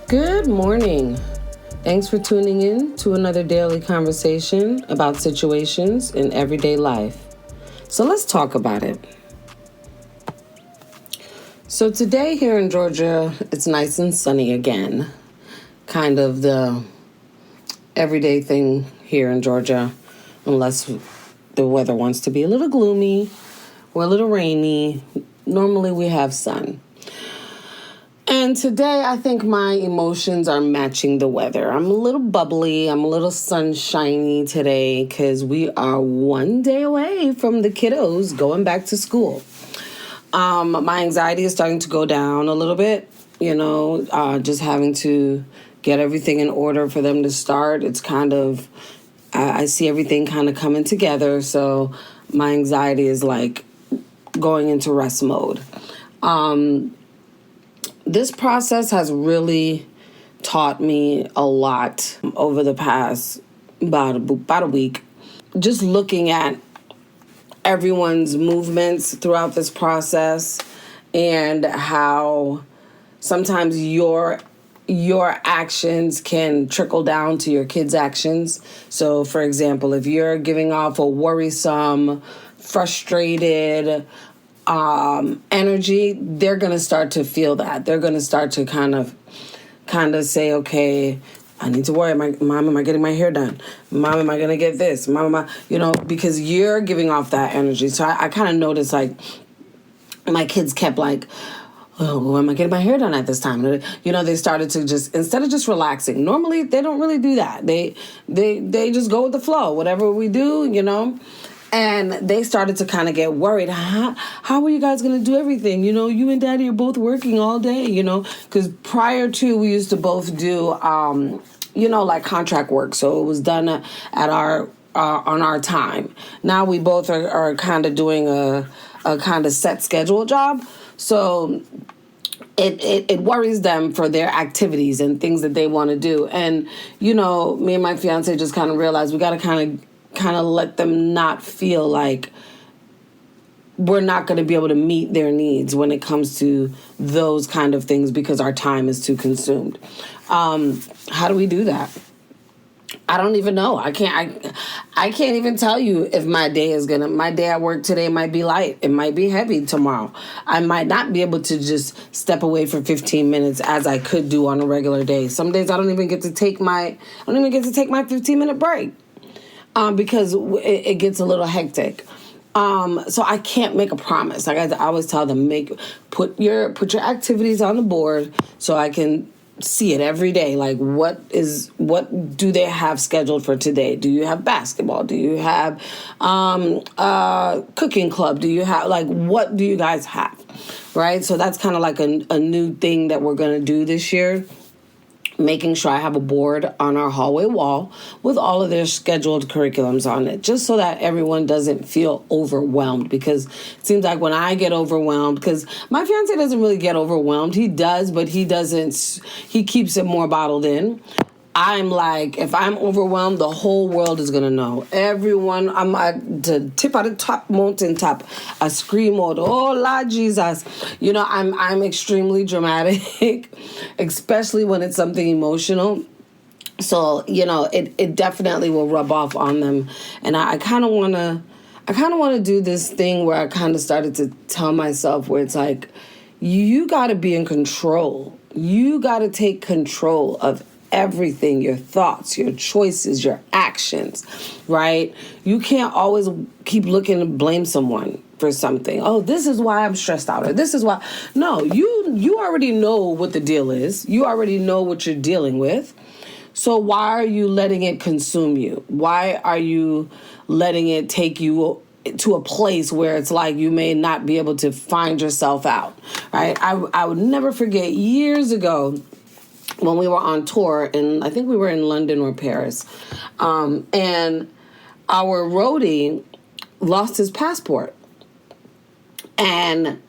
Good morning. Thanks for tuning in to another daily conversation about situations in everyday life. So let's talk about it. So today here in Georgia, it's nice and sunny again. Kind of the everyday thing here in Georgia, unless the weather wants to be a little gloomy or a little rainy. Normally we have sun. And today, I think my emotions are matching the weather. I'm a little bubbly. I'm a little sunshiny today because we are one day away from the kiddos going back to school. My anxiety is starting to go down a little bit, just having to get everything in order for them to start. It's kind of, I see everything kind of coming together. So my anxiety is like going into rest mode. This process has really taught me a lot over the past about a week. Just looking at everyone's movements throughout this process and how sometimes your actions can trickle down to your kids' actions. So, for example, if you're giving off a worrisome, frustrated, energy, they're going to start to feel that. They're going to start to kind of say, okay, I need to worry. Mom, am I getting my hair done? Mom, am I going to get this? Mom, because you're giving off that energy. So I kind of noticed, like, my kids kept like, oh, am I getting my hair done at this time? They started to just, instead of just relaxing. Normally, they don't really do that. They just go with the flow. Whatever we do, And they started to kind of get worried. How are you guys going to do everything? You and Daddy are both working all day, because prior to, we used to both do, like contract work. So it was done at on our time. Now we both are kind of doing a kind of set schedule job. So it worries them for their activities and things that they want to do. And, me and my fiance just kind of realized we got to kind of let them not feel like we're not going to be able to meet their needs when it comes to those kind of things because our time is too consumed. How do we do that? I don't even know. I can't even tell you if my day at work today might be light. It might be heavy tomorrow. I might not be able to just step away for 15 minutes as I could do on a regular day. Some days I don't even get to take my 15-minute break. Because it gets a little hectic. So I can't make a promise. Like I always tell them, put your activities on the board so I can see it every day. Like what do they have scheduled for today? Do you have basketball? Do you have cooking club? Do you have what do you guys have? Right? So that's kind of like a new thing that we're going to do this year. Making sure I have a board on our hallway wall with all of their scheduled curriculums on it, just so that everyone doesn't feel overwhelmed. Because it seems like when I get overwhelmed, because my fiance doesn't really get overwhelmed. He does, but he keeps it more bottled in. I'm like, if I'm overwhelmed, the whole world is going to know. Everyone, I'm at the tip of the top mountain top. I scream out, oh, Lord Jesus. I'm extremely dramatic, especially when it's something emotional. So, it definitely will rub off on them. And I kind of want to do this thing where I kind of started to tell myself where it's like, you got to be in control. You got to take control of everything, your thoughts, your choices, your actions, right? You can't always keep looking to blame someone for something. Oh, this is why I'm stressed out, or this is why. No, you already know what the deal is. You already know what you're dealing with. So why are you letting it consume you? Why are you letting it take you to a place where it's like you may not be able to find yourself out, right? I would never forget years ago when we were on tour, and I think we were in London or Paris, and our roadie lost his passport. And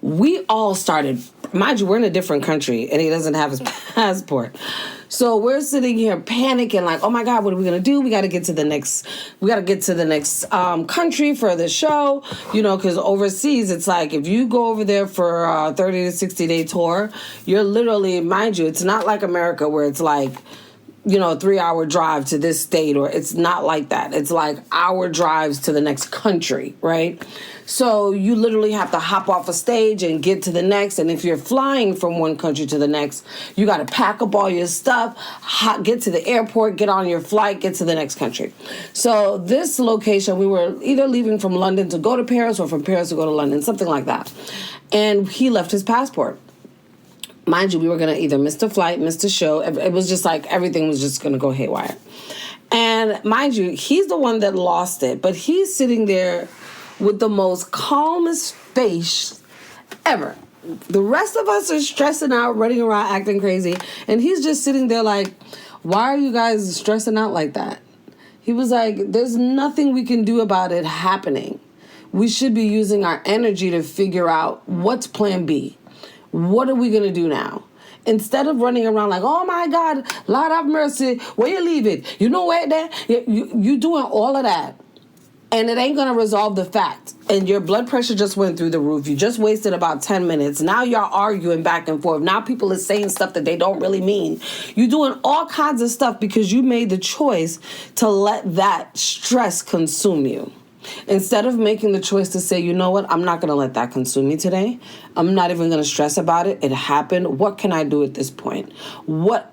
we all started Mind you, we're in a different country and he doesn't have his passport. So we're sitting here panicking like, oh my God, what are we going to do? We got to get to the next country for the show, because overseas, it's like if you go over there for a 30 to 60 day tour, you're literally, mind you, it's not like America where it's like, 3-hour drive to this state, or it's not like that. It's like hour drives to the next country, right? So you literally have to hop off a stage and get to the next. And if you're flying from one country to the next, you got to pack up all your stuff, get to the airport, get on your flight, get to the next country. So this location, we were either leaving from London to go to Paris or from Paris to go to London, something like that. And he left his passport. Mind you, we were going to either miss the flight, miss the show. It was just like everything was just going to go haywire. And mind you, he's the one that lost it. But he's sitting there with the most calmest face ever. The rest of us are stressing out, running around, acting crazy. And he's just sitting there like, why are you guys stressing out like that? He was like, there's nothing we can do about it happening. We should be using our energy to figure out what's plan B. What are we going to do now? Instead of running around like, oh my God, Lord have mercy, where you leave it? You know where that? You doing all of that. And it ain't going to resolve the fact. And your blood pressure just went through the roof. You just wasted about 10 minutes. Now y'all arguing back and forth. Now people are saying stuff that they don't really mean. You're doing all kinds of stuff because you made the choice to let that stress consume you. Instead of making the choice to say, you know what, I'm not going to let that consume me today. I'm not even going to stress about it. It happened. What can I do at this point? What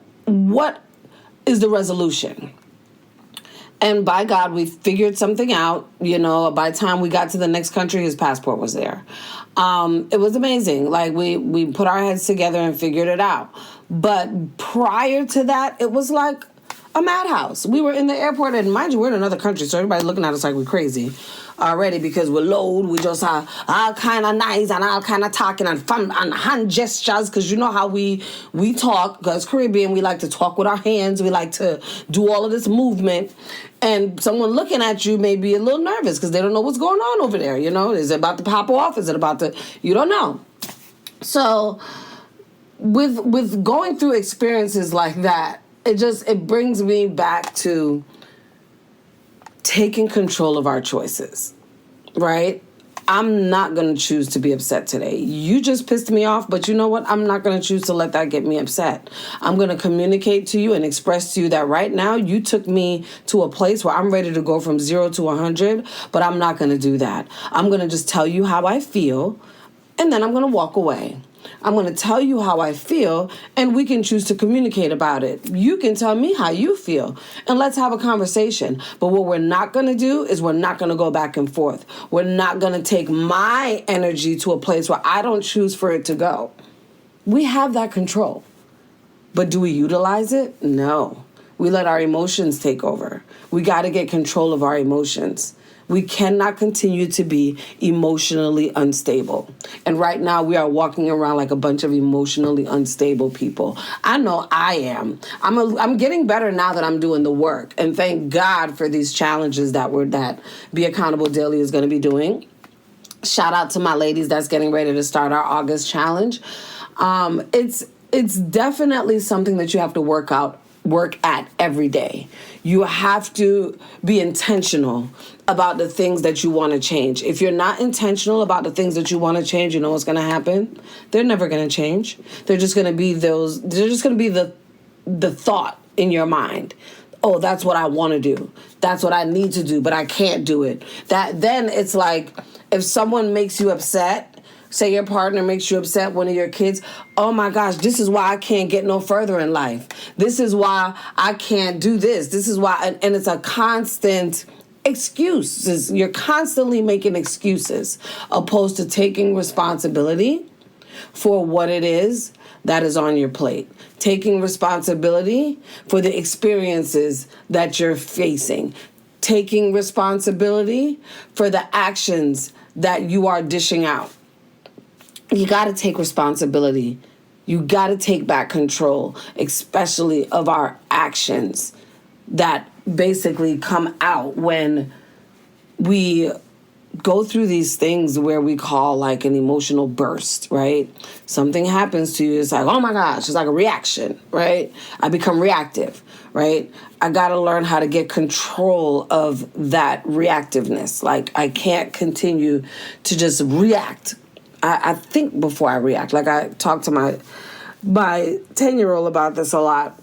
is the resolution? And by God, we figured something out. By the time we got to the next country, his passport was there. It was amazing. Like we put our heads together and figured it out. But prior to that, it was like a madhouse. We were in the airport, and mind you, we're in another country, so everybody's looking at us like we're crazy already because we're low. We just are all kind of nice and all kind of talking and fun and hand gestures because you know how we talk. Because Caribbean, we like to talk with our hands. We like to do all of this movement. And someone looking at you may be a little nervous because they don't know what's going on over there. Is it about to pop off? Is it about to... You don't know. So with going through experiences like that, it brings me back to taking control of our choices, right? I'm not going to choose to be upset today. You just pissed me off, but you know what? I'm not going to choose to let that get me upset. I'm going to communicate to you and express to you that right now you took me to a place where I'm ready to go from 0 to 100, but I'm not going to do that. I'm going to just tell you how I feel, and then I'm going to walk away. I'm going to tell you how I feel, and we can choose to communicate about it. You can tell me how you feel, and let's have a conversation. But what we're not going to do is we're not going to go back and forth. We're not going to take my energy to a place where I don't choose for it to go. We have that control. But do we utilize it? No. We let our emotions take over. We got to get control of our emotions. We cannot continue to be emotionally unstable. And right now we are walking around like a bunch of emotionally unstable people. I know I am. I'm getting better now that I'm doing the work. And thank God for these challenges that Be Accountable Daily is going to be doing. Shout out to my ladies that's getting ready to start our August challenge. It's definitely something that you have to work at every day. You have to be intentional about the things that you want to change. If you're not intentional about the things that you want to change, you know what's going to happen? They're never going to change. They're just going to be the thought in your mind. Oh, that's what I want to do. That's what I need to do, but I can't do it. Then it's like if someone makes you upset, say your partner makes you upset, one of your kids, oh my gosh, this is why I can't get no further in life. This is why I can't do this. This is why, and it's a constant excuse. You're constantly making excuses opposed to taking responsibility for what it is that is on your plate. Taking responsibility for the experiences that you're facing. Taking responsibility for the actions that you are dishing out. You got to take responsibility. You got to take back control, especially of our actions that basically come out when we go through these things where we call like an emotional burst, right? Something happens to you, it's like, oh my gosh, it's like a reaction, right? I become reactive, right? I gotta learn how to get control of that reactiveness. Like, I can't continue to just react. I think before I react. Like, I talk to my 10-year-old about this a lot.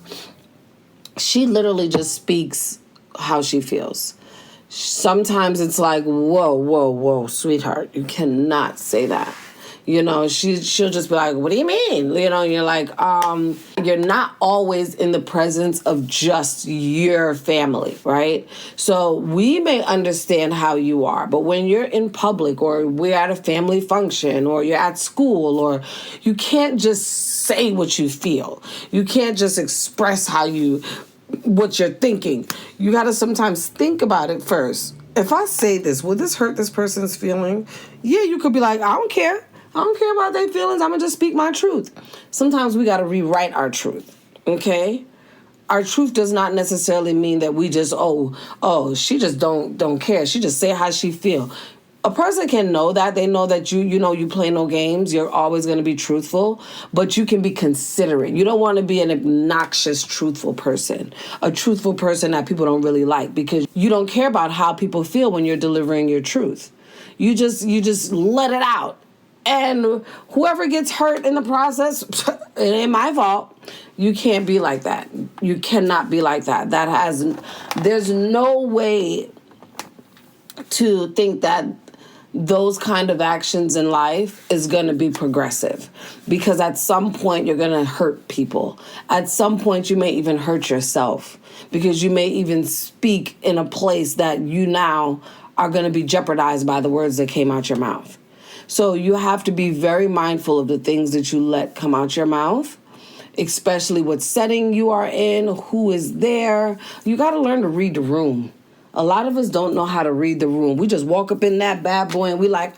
She literally just speaks how she feels. Sometimes it's like, whoa, sweetheart, you cannot say that. You know, she'll just be like, what do you mean? You know, and you're like, you're not always in the presence of just your family, right? So we may understand how you are, but when you're in public or we're at a family function or you're at school, or you can't just say what you feel. You can't just express what you're thinking. You got to sometimes think about it first. If I say this, will this hurt this person's feeling? Yeah, you could be like, I don't care. I don't care about their feelings. I'm going to just speak my truth. Sometimes we got to rewrite our truth, okay? Our truth does not necessarily mean that we just, she just don't care. She just say how she feel. A person can know that. They know that you play no games. You're always going to be truthful, but you can be considerate. You don't want to be an obnoxious, truthful person, a truthful person that people don't really like, because you don't care about how people feel when you're delivering your truth. You just let it out. And whoever gets hurt in the process, it ain't my fault. You can't be like that. You cannot be like that. There's no way to think that those kind of actions in life is going to be progressive, because at some point you're going to hurt people. At some point you may even hurt yourself, because you may even speak in a place that you now are going to be jeopardized by the words that came out your mouth. So you have to be very mindful of the things that you let come out your mouth, especially what setting you are in, who is there. You got to learn to read the room. A lot of us don't know how to read the room. We just walk up in that bad boy and we like,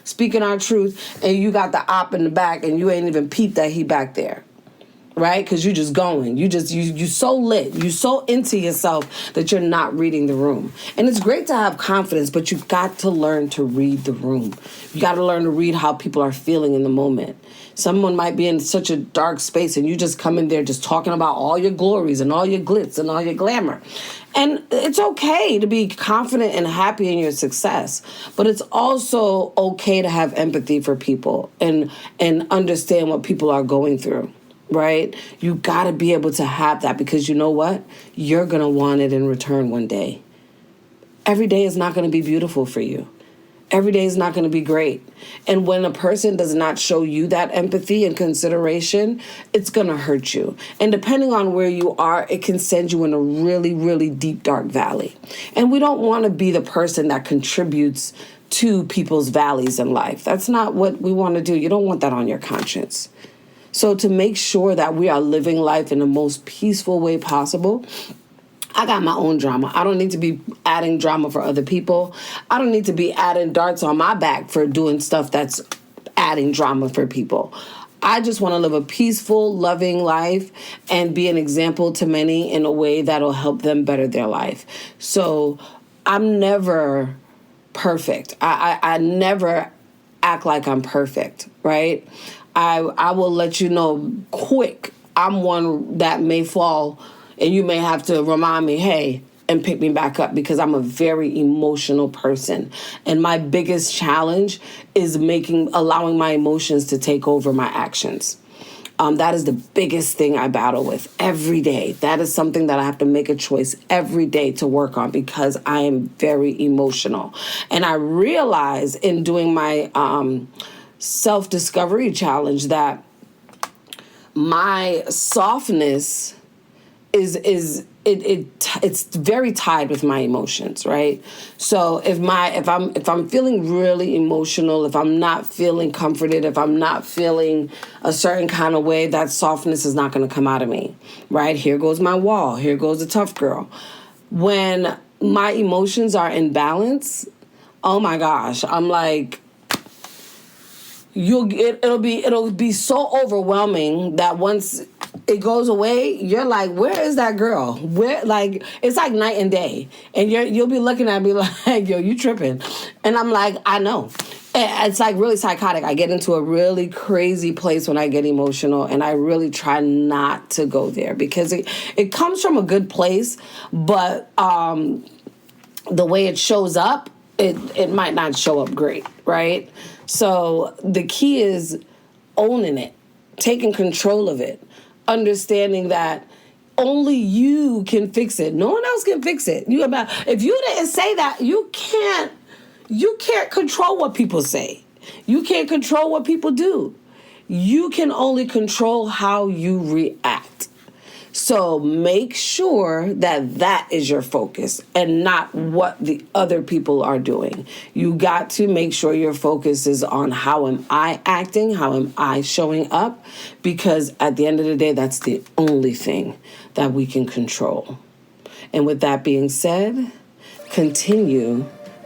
speaking our truth, and you got the op in the back and you ain't even peeped that he back there, right? Because you just going. You so lit. You so into yourself that you're not reading the room. And it's great to have confidence, but you got to learn to read the room. You got to learn to read how people are feeling in the moment. Someone might be in such a dark space and you just come in there just talking about all your glories and all your glitz and all your glamour. And it's okay to be confident and happy in your success, but it's also okay to have empathy for people and understand what people are going through, right? You got to be able to have that, because you know what? You're going to want it in return one day. Every day is not going to be beautiful for you. Every day is not going to be great. And when a person does not show you that empathy and consideration, it's going to hurt you. And depending on where you are, it can send you in a really, really deep, dark valley. And we don't want to be the person that contributes to people's valleys in life. That's not what we want to do. You don't want that on your conscience. So to make sure that we are living life in the most peaceful way possible, I got my own drama. I don't need to be adding drama for other people. I don't need to be adding darts on my back for doing stuff that's adding drama for people. I just want to live a peaceful, loving life and be an example to many in a way that'll help them better their life. So I'm never perfect. I never act like I'm perfect, right? I will let you know quick. I'm one that may fall, and you may have to remind me, hey, and pick me back up, because I'm a very emotional person. And my biggest challenge is allowing my emotions to take over my actions. That is the biggest thing I battle with every day. That is something that I have to make a choice every day to work on, because I am very emotional. And I realize in doing my self-discovery challenge that my softness it's very tied with my emotions, right? So if I'm feeling really emotional, if I'm not feeling comforted, if I'm not feeling a certain kind of way, that softness is not going to come out of me, right? Here goes my wall. Here goes the tough girl. When my emotions are in balance, oh my gosh, I'm like, it'll be so overwhelming that once it goes away, you're like, where is that girl? Where, like, it's like night and day. And you'll be looking at me like, yo, you tripping. And I'm like, I know. It's like really psychotic. I get into a really crazy place when I get emotional, and I really try not to go there because it comes from a good place, but the way it shows up, it might not show up great, right? So the key is owning it, taking control of it, understanding that only you can fix it. No one else can fix it. If you didn't say that, you can't control what people say. You can't control what people do. You can only control how you react. So make sure that is your focus and not what the other people are doing. You got to make sure your focus is on how am I acting, how am I showing up, because at the end of the day, that's the only thing that we can control. And with that being said, continue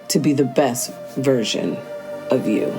to be the best version of you.